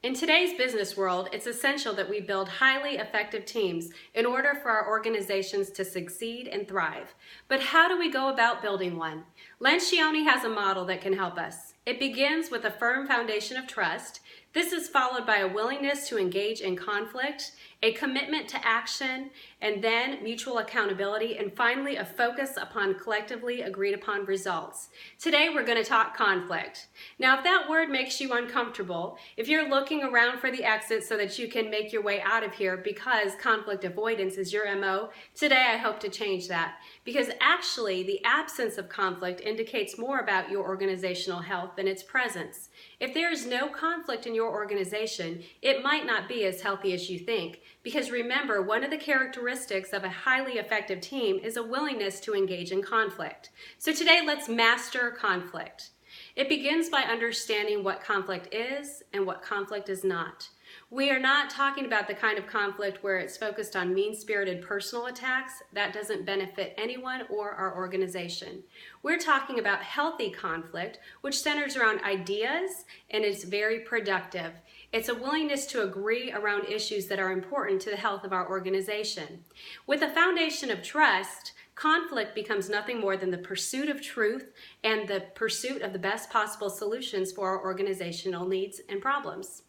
In today's business world, it's essential that we build highly effective teams in order for our organizations to succeed and thrive. But how do we go about building one? Lencioni has a model that can help us. It begins with a firm foundation of trust. This is followed by a willingness to engage in conflict, a commitment to action, and then mutual accountability, and finally a focus upon collectively agreed upon results. Today we're going to talk conflict. Now if that word makes you uncomfortable, if you're looking around for the exit so that you can make your way out of here because conflict avoidance is your MO, today I hope to change that. Because actually the absence of conflict indicates more about your organizational health than its presence. If there is no conflict in your organization, it might not be as healthy as you think. Because remember, one of the characteristics of a highly effective team is a willingness to engage in conflict. So today, let's master conflict. It begins by understanding what conflict is and what conflict is not. We are not talking about the kind of conflict where it's focused on mean-spirited personal attacks. That doesn't benefit anyone or our organization. We're talking about healthy conflict, which centers around ideas and is very productive. It's a willingness to agree around issues that are important to the health of our organization. With a foundation of trust, conflict becomes nothing more than the pursuit of truth and the pursuit of the best possible solutions for our organizational needs and problems.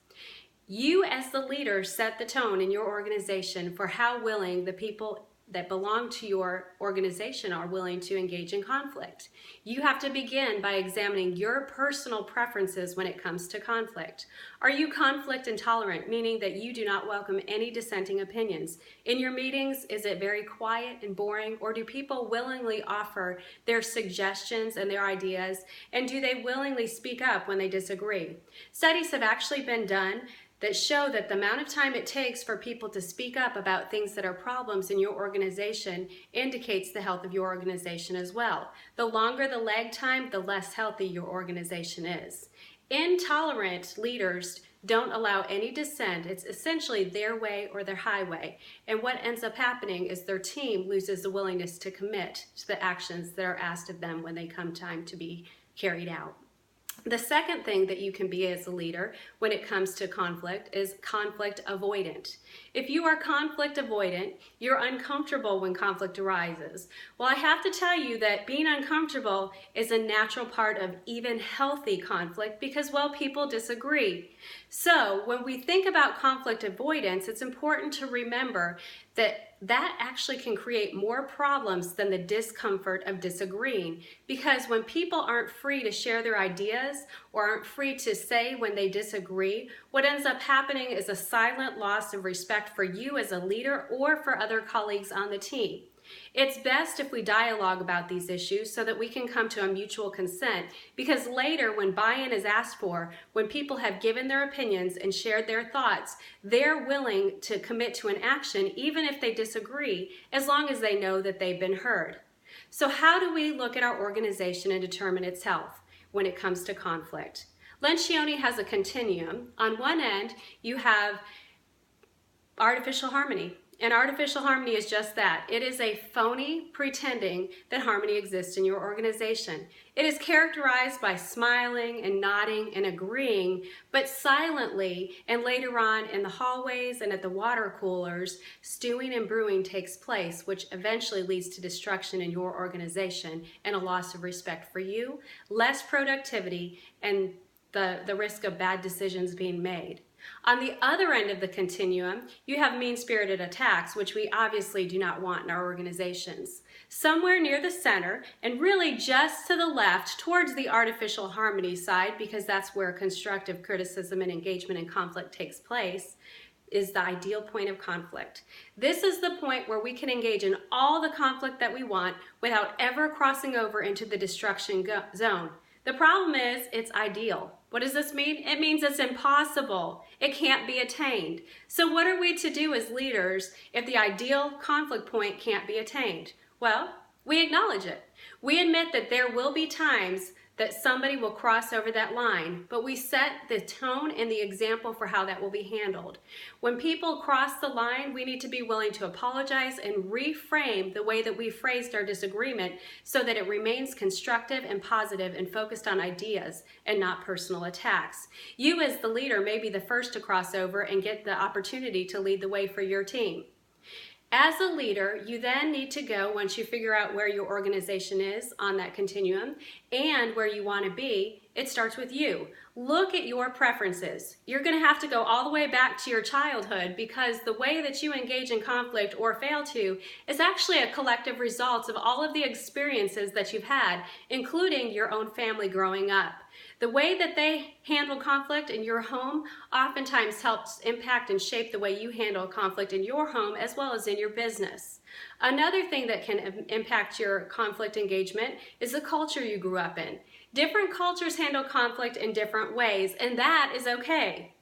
You as the leader set the tone in your organization for how willing the people that belong to your organization are willing to engage in conflict. You have to begin by examining your personal preferences when it comes to conflict. Are you conflict intolerant, meaning that you do not welcome any dissenting opinions? In your meetings, is it very quiet and boring, or do people willingly offer their suggestions and their ideas, and do they willingly speak up when they disagree? Studies have actually been done that show that the amount of time it takes for people to speak up about things that are problems in your organization indicates the health of your organization as well. The longer the lag time, the less healthy your organization is. Intolerant leaders don't allow any dissent. It's essentially their way or their highway. And what ends up happening is their team loses the willingness to commit to the actions that are asked of them when they come time to be carried out. The second thing that you can be as a leader when it comes to conflict is conflict avoidant. If you are conflict avoidant, you're uncomfortable when conflict arises. Well, I have to tell you that being uncomfortable is a natural part of even healthy conflict because, well, people disagree. So when we think about conflict avoidance, it's important to remember that actually can create more problems than the discomfort of disagreeing. Because when people aren't free to share their ideas or aren't free to say when they disagree, what ends up happening is a silent loss of respect for you as a leader or for other colleagues on the team. It's best if we dialogue about these issues so that we can come to a mutual consent, because later when buy-in is asked for, when people have given their opinions and shared their thoughts, they're willing to commit to an action even if they disagree, as long as they know that they've been heard. So how do we look at our organization and determine its health when it comes to conflict? Lencioni has a continuum. On one end, you have artificial harmony. And artificial harmony is just that. It is a phony pretending that harmony exists in your organization. It is characterized by smiling and nodding and agreeing, but silently, and later on in the hallways and at the water coolers, stewing and brewing takes place, which eventually leads to destruction in your organization and a loss of respect for you, less productivity, and the risk of bad decisions being made. On the other end of the continuum, you have mean-spirited attacks, which we obviously do not want in our organizations. Somewhere near the center, and really just to the left, towards the artificial harmony side, because that's where constructive criticism and engagement and conflict takes place, is the ideal point of conflict. This is the point where we can engage in all the conflict that we want without ever crossing over into the destruction zone. The problem is, it's ideal. What does this mean? It means it's impossible. It can't be attained. So what are we to do as leaders if the ideal conflict point can't be attained? Well, we acknowledge it. We admit that there will be times that somebody will cross over that line, but we set the tone and the example for how that will be handled. When people cross the line, we need to be willing to apologize and reframe the way that we phrased our disagreement so that it remains constructive and positive and focused on ideas and not personal attacks. You as the leader may be the first to cross over and get the opportunity to lead the way for your team. As a leader, you then need to go, once you figure out where your organization is on that continuum and where you want to be, it starts with you. Look at your preferences. You're going to have to go all the way back to your childhood because the way that you engage in conflict or fail to is actually a collective result of all of the experiences that you've had, including your own family growing up. The way that they handle conflict in your home oftentimes helps impact and shape the way you handle conflict in your home as well as in your business. Another thing that can impact your conflict engagement is the culture you grew up in. Different cultures handle conflict in different ways, and that is okay.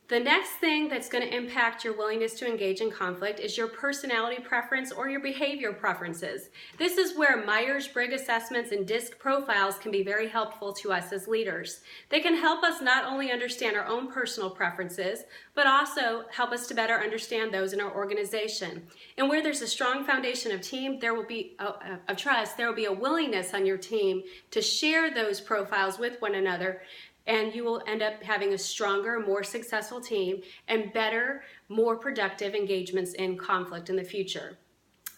The next thing that's going to impact your willingness to engage in conflict is your personality preference or your behavior preferences. This is where Myers-Briggs assessments and DISC profiles can be very helpful to us as leaders. They can help us not only understand our own personal preferences, but also help us to better understand those in our organization. And where there's a strong foundation of team, there will be of trust, there will be a willingness on your team to share those profiles with one another, and you will end up having a stronger, more successful team and better, more productive engagements in conflict in the future.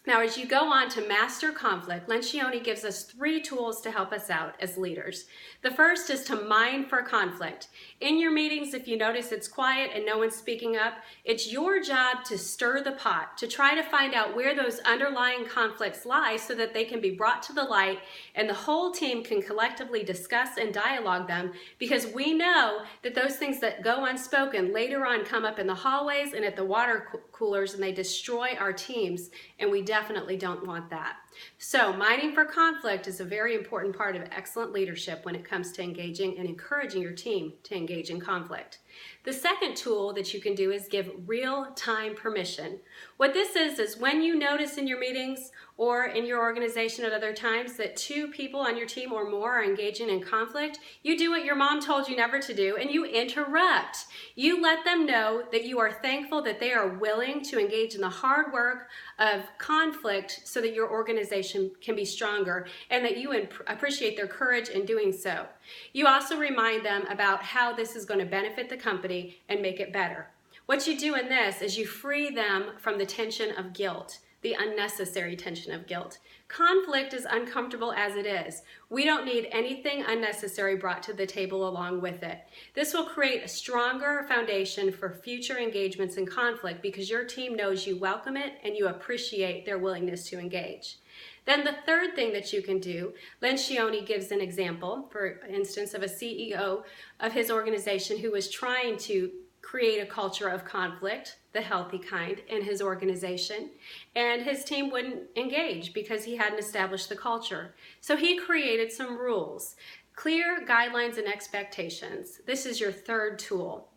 Now, as you go on to master conflict, Lencioni gives us 3 tools to help us out as leaders. The first is to mine for conflict. In your meetings, if you notice it's quiet and no one's speaking up, it's your job to stir the pot, to try to find out where those underlying conflicts lie so that they can be brought to the light and the whole team can collectively discuss and dialogue them, because we know that those things that go unspoken later on come up in the hallways and at the water coolers and they destroy our teams, and we definitely don't want that. So mining for conflict is a very important part of excellent leadership when it comes to engaging and encouraging your team to engage in conflict. The second tool that you can do is give real-time permission. What this is when you notice in your meetings or in your organization at other times that 2 people on your team or more are engaging in conflict, you do what your mom told you never to do and you interrupt. You let them know that you are thankful that they are willing to engage in the hard work of conflict so that your organization can be stronger and that you appreciate their courage in doing so. You also remind them about how this is going to benefit the company and make it better. What you do in this is you free them from the tension of guilt, the unnecessary tension of guilt. Conflict is uncomfortable as it is. We don't need anything unnecessary brought to the table along with it. This will create a stronger foundation for future engagements in conflict because your team knows you welcome it and you appreciate their willingness to engage. Then the third thing that you can do, Lencioni gives an example, for instance, of a CEO of his organization who was trying to create a culture of conflict, the healthy kind, in his organization, and his team wouldn't engage because he hadn't established the culture. So he created some rules, clear guidelines and expectations. This is your third tool.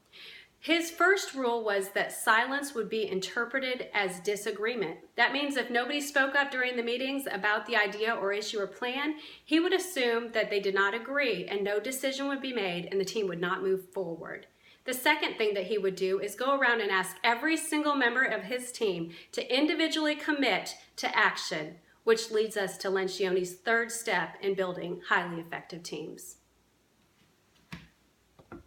His first rule was that silence would be interpreted as disagreement. That means if nobody spoke up during the meetings about the idea or issue or plan, he would assume that they did not agree and no decision would be made and the team would not move forward. The second thing that he would do is go around and ask every single member of his team to individually commit to action, which leads us to Lencioni's third step in building highly effective teams.